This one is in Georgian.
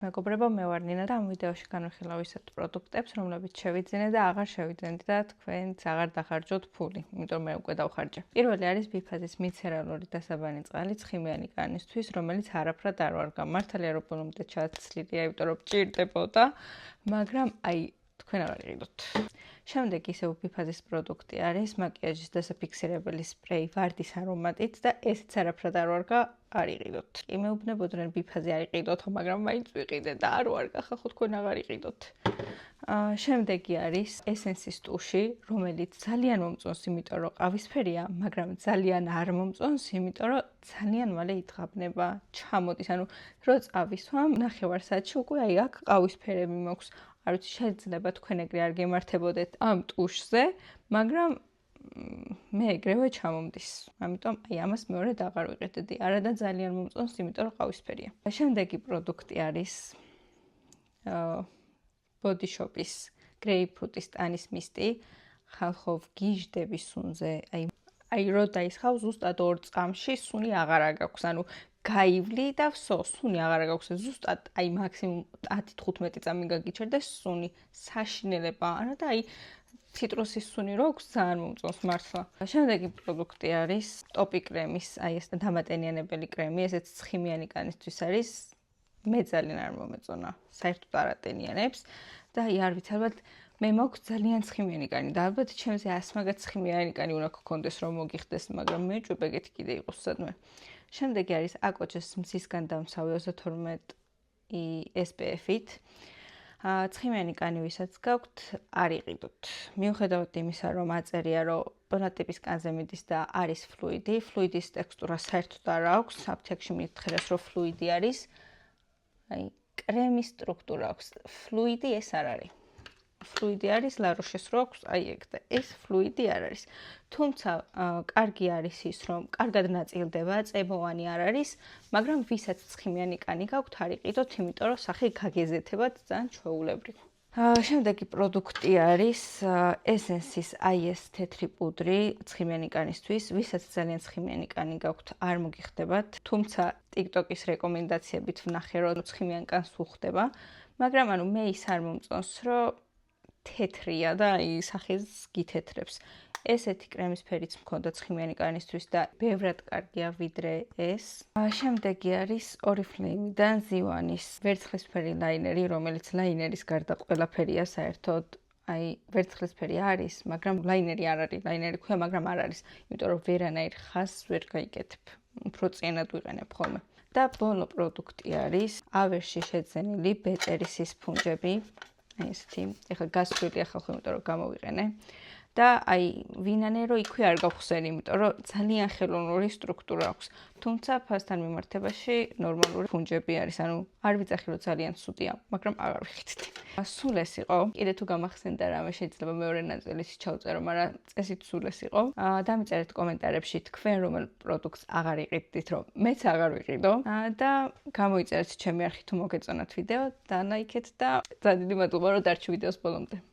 მეგობრებო, მე ვარ ნინა და ამ ვიდეოში განვიხილავ ისეთ პროდუქტებს, რომლებიც შევიძინე და აღარ შევიძენთ და თქვენც აღარ დახარჯოთ ფული, იმიტომ მე უკვე დავხარჯე. პირველი არის ბიფაზის მიცერალური დასაბანი წყალი ცხიმიანი კანისთვის, რომელიც არაფრად არ ვარ გამართალია, რომ ბოლომდე ჩაცლილია, იმიტომ რომ ჭირდებოდა, მაგრამ თქვენ აღარ იყიდოთ. შემდეგ ისევ ბიფაზის პროდუქტი არის მაკიაჟის დასაფიქსირებელი სპრეი ვარდის არომატით და ესეც არაფრად არ ვარგა, არ იყიდოთ. კი მეუბნებოდნენ ბიფაზი არ იყიდოთ, მაგრამ მაინც ვიყიდე და არ ვარგა, ხახო თქვენ აღარ იყიდოთ. შემდეგი არის ესენსის ტუში, რომელიც ძალიან მომწონს, იმიტომ რომ ყავისფერია, მაგრამ ძალიან არ მომწონს, იმიტომ რომ ძალიან მალე იძღაბნება, ჩამოდის, ანუ რო წავისვამ, ნახევარ საათში უკვე აქ ყავისფერები მაქვს. არ ვიცი, შეიძლება თქვენ ეგრე არ გემართებოდეთ ამ ტუშზე, მაგრამ მე ეგრევე ჩამომდის. ამიტომ ამას მეორედ აღარ ვიყიდედი. არადა ძალიან მომწონს, იმიტომ რომ ყავისფერია. შემდეგი პროდუქტი არის Body Shop-ის გრეიპფრუტის ტანის მისტი. ხალხო გიჟდები სუნზე, რო დაისხავ ზუსტად 2 წამში სუნი აღარ აგაქვს, ანუ გაივლი და ვსო, სუნი აღარ გაქვს, ზუსტად მაქსიმუმ 10-15 წამი გაგიჩერდეს სუნი, საშინელება, არა და ციტრუსის სუნი რო აქვს, ძალიან მომწონს მართლა. შემდეგი პროდუქტი არის ტოპი კრემის, ეს დამატენიანებელი კრემი, ესეც ცხიმიანი კანისთვის არის. მე ძალიან არ მომეწონა, საერთოდ არ ატენიანებს და არ ვიცი, ალბათ მე მაქვს ძალიან ცხიმიანი კანი და ალბათ ჩემზე ასმაგად ცხიმიანი კანი უნდა გქონდეს რომ მოგიხდეს, მაგრამ მე ჭუპ ეგეთი კიდე იყოს სადმე. შემდეგი არის აკოჯეს მზისგან დამცავი 32 SPF-ით. ცხიმიანი კანი ვისაც გაქვთ, არ იყიდოთ. მიუხედავად იმისა, რომ აწერია, რომ ტონატიპის კანზე მიდის და არის ფლუიდი, ფლუიდის ტექსტურა საერთოდ არ აქვს, აფთიაქში მითხრეს, რომ ფლუიდი არის. კრემის სტრუქტურა აქვს. ფლუიდი ეს არ არის. ფლუიდი არის ლაროშეს რო აქვს, ეგ და ეს ფლუიდი არ არის. თუმცა კარგი არის ის, რომ კარგად ნაწილდება, წებოვანი არ არის, მაგრამ ვისაც ცხიმიანი კანი გაქვთ, არ იყიდოთ, იმიტომ რომ სახე გაგეზეთებათ ძალიან ჩვეულებრივ. შემდეგი პროდუქტი არის ესენსის ეს თეთრი პუდრი ცხიმიანი კანისთვის, ვისაც ძალიან ცხიმიანი კანი გაქვთ, არ მოგიხდებათ, თუმცა TikTok-ის რეკომენდაციებით ვნახე, რომ ცხიმიან კანს უხდება, მაგრამ მე ის არ მომწონს, რომ თეთრია და სახეს გითეთრებს. ესეთი კრემის ფერიც მქონდა ცხიმიანი კანისთვის და ბევრად კარგია ვიდრე ეს. შემდეგი არის Oriflame-დან ზივანის ვერცხლისფერი ლაინერი, რომელიც ლაინერის გარდა ყველაფერია საერთოდ. ვერცხლისფერი არის, მაგრამ ლაინერი არ არის, ლაინერი ქვია, მაგრამ არ არის, იმიტომ რომ ვერანაირ ხაზს ვერ გაიკეთებ. უფრო წინად ვიყენებ ხოლმე. და ბოლო პროდუქტი არის ავერში შეძენილი ბეტერისის ფუნჯები. ესეთი, ეხლა გასვლილია ხალხი, იმიტომ რომ გამოვიყენე. და ვინანე რო იქვე არ გავხსენ, იმიტომ რომ ძალიან ხელოვნური სტრუქტურა აქვს. თუმცა ფასთან მიმართებაში ნორმალური ფუნჯები არის, ანუ არ ვიცახი რომ ძალიან ცუდია, მაგრამ აღარ ვიხიდდი. სულ ეს იყო. კიდე თუ გამახსენდა რამე შეიძლება მეორე ნაწილიც ჩავწერო, მაგრამ წესით სულ ეს იყო. დამიწერეთ კომენტარებში თქვენ რომელ პროდუქტს აღარ იყიდით, რომ მეც აღარ ვიყიდო და გამოიწერეთ ჩემი არხი თუ მოგეწონათ ვიდეო და ლაიქეთ და ძალიან დიდი მადლობა რომ დარჩი ვიდეოს ბოლომდე.